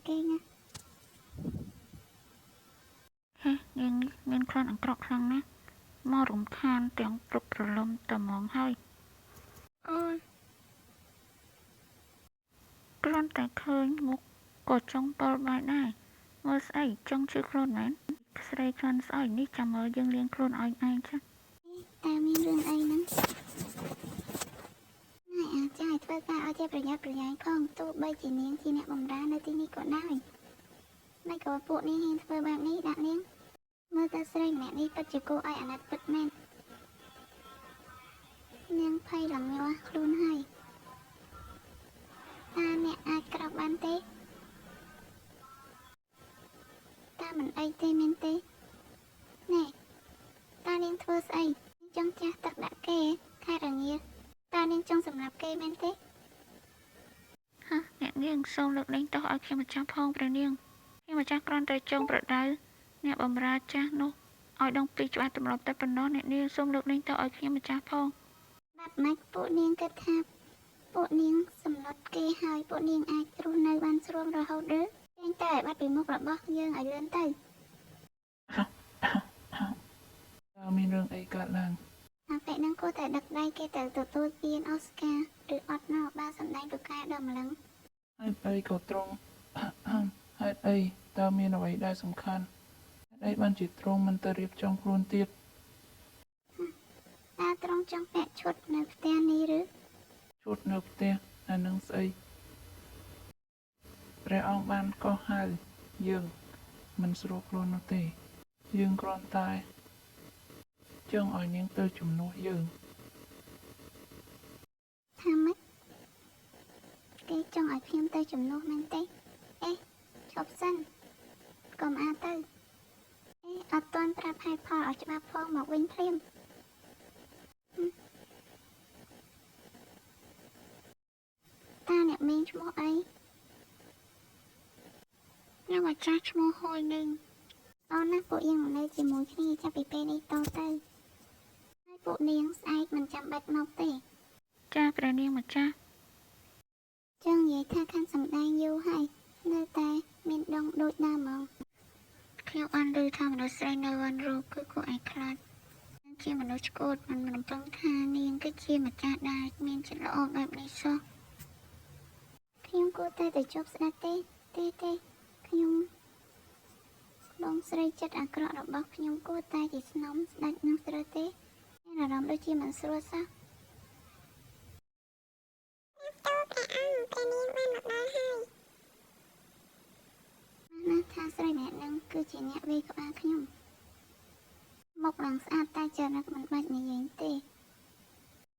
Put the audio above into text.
គេណាហេយើងមានក្លិនអាក្រក់ខ្លាំងណាស់មករំខានទាំងព្រឹកព្រលឹមតែហ្មងហើយអើយគ្រាន់តែឃើញមុខក៏ចង់បល់បាយដែរមើលស្អីចង់ជឿខ្លួនមែនស្រីខ្លាន់ស្អុយនេះចាំមើលយើងលៀងខ្លួនឲ្យឯងចាស់តើមានរឿងអីហ្នឹងណែអាចចាយធ្វើការឲ្យជាប្រញាប់ប្រញាល់ផងទោះបីជានាងជាអ្នកបម្រើនៅទីនេះក៏ដោយមិនក៏ពួកនាងហ៊ានធ្វើបែបនេះដាក់នាងមើលទៅស្រីម្នាក់នេះពិតជាគួរឲ្យអាណិតពិតមែននាងភ័យរងាស់ខ្លួនហើយតើអ្នកអាចក្រោកបានទេតើមិនអីទេមែនទេណែតើនាងធ្វើស្អីចង់ចាស់ទឹកដាក់គេខែរងាតើនាងចង់សម្លាប់គេមែនទេហ่ะអ្នកនាងសូមលើកលែងទោសឲ្យខ្ញុំម្ចាស់ផងព្រះនាងខ្ញុំម្ចាស់គ្រាន់តែចង់ប្រដៅអ្នកបម្រើចាស់នោះឲ្យដឹងពីច្បាប់ទម្លាប់តែប៉ុណ្ណោះអ្នកនាងសូមលើកលែងទោសឲ្យខ្ញុំម្ចាស់ផងបាត់ម៉េចពួកនាងគិតថាពួកនាងសម្លុតគេហើយពួកនាងអាចរស់នៅបានស្រួលរហូតឬតែងតែបាត់ពីមុខរបស់យើងឲ្យលឿនទៅតើមានរឿងអីកើតឡើងអាពេលហ្នឹងគួរតែដឹកដៃគេទៅទទួលទានអូស្ការឬអត់ណោះបើសម្ដែងពូកែដល់ម្លឹងហេតុអីក៏ត្រង់ហេតុអីតើមានអ្វីដែលសំខាន់ហេតុអីបានជាត្រង់មិនទៅរៀបចំខ្លួនទៀតតើត្រង់ចង់ពាក់ឈុតនៅផ្ទះនេះឬឈុតនៅផ្ទះអានឹងស្អីព្រះអង្គបានកោះហៅយើងមិនស្រួលខ្លួននោះទេយើងគ្រាន់តែចង់ឲ្យនាងទៅជំនួសយើងថាម៉េចគេចង់ឲ្យខ្ញុំទៅជំនួសមែនទេអេឈប់សិនកុំអាទៅអេអត់ទាន់ប្រាប់ហេតុផលឲ្យច្បាស់ផងមកវិញភ្លាមតើអ្នកមីងឈ្មោះអីខ្ញុំម្ចាស់ឈ្មោះហួយនឹងអូនណាពួកយើងនៅជាមួយគ្នាចាប់ពីពេលនេះតទៅហើយពួកនាងស្អែកមិនចាំបាច់មកទេចាព្រះនាងម្ចាស់ចឹងនិយាយថាខាងសម្ដែងយូរហើយនៅតែមានដងដូចដើមហ្មងខ្ញុំបានឮថាមនុស្សស្រីនៅវ៉ាន់រូគឺគួរឲ្យខ្លាចជាមនុស្សឆ្កួតមិនរំពឹងថានាងគឺជាម្ចាស់ដែលមានចិត្តល្អបែបនេះសោះខ្ញុំគួរតែជប់ស្ដាប់ទេខ្ញុំបងស្រីចិត្តអាក្រក់របស់ខ្ញុំគួរតែជាស្នំស្ដាច់នឹងស្រើទេមានអារម្មណ៍ដូចជាមិនស្រួលសោះតើព្រះអង្គព្រះនាងបានមកដល់ហើយណាថាស្រីម្នាក់នឹងគឺជាអ្នកវាយក្បាលខ្ញុំមុខនឹងស្អាតតែចរិតមិនបាច់និយាយទេ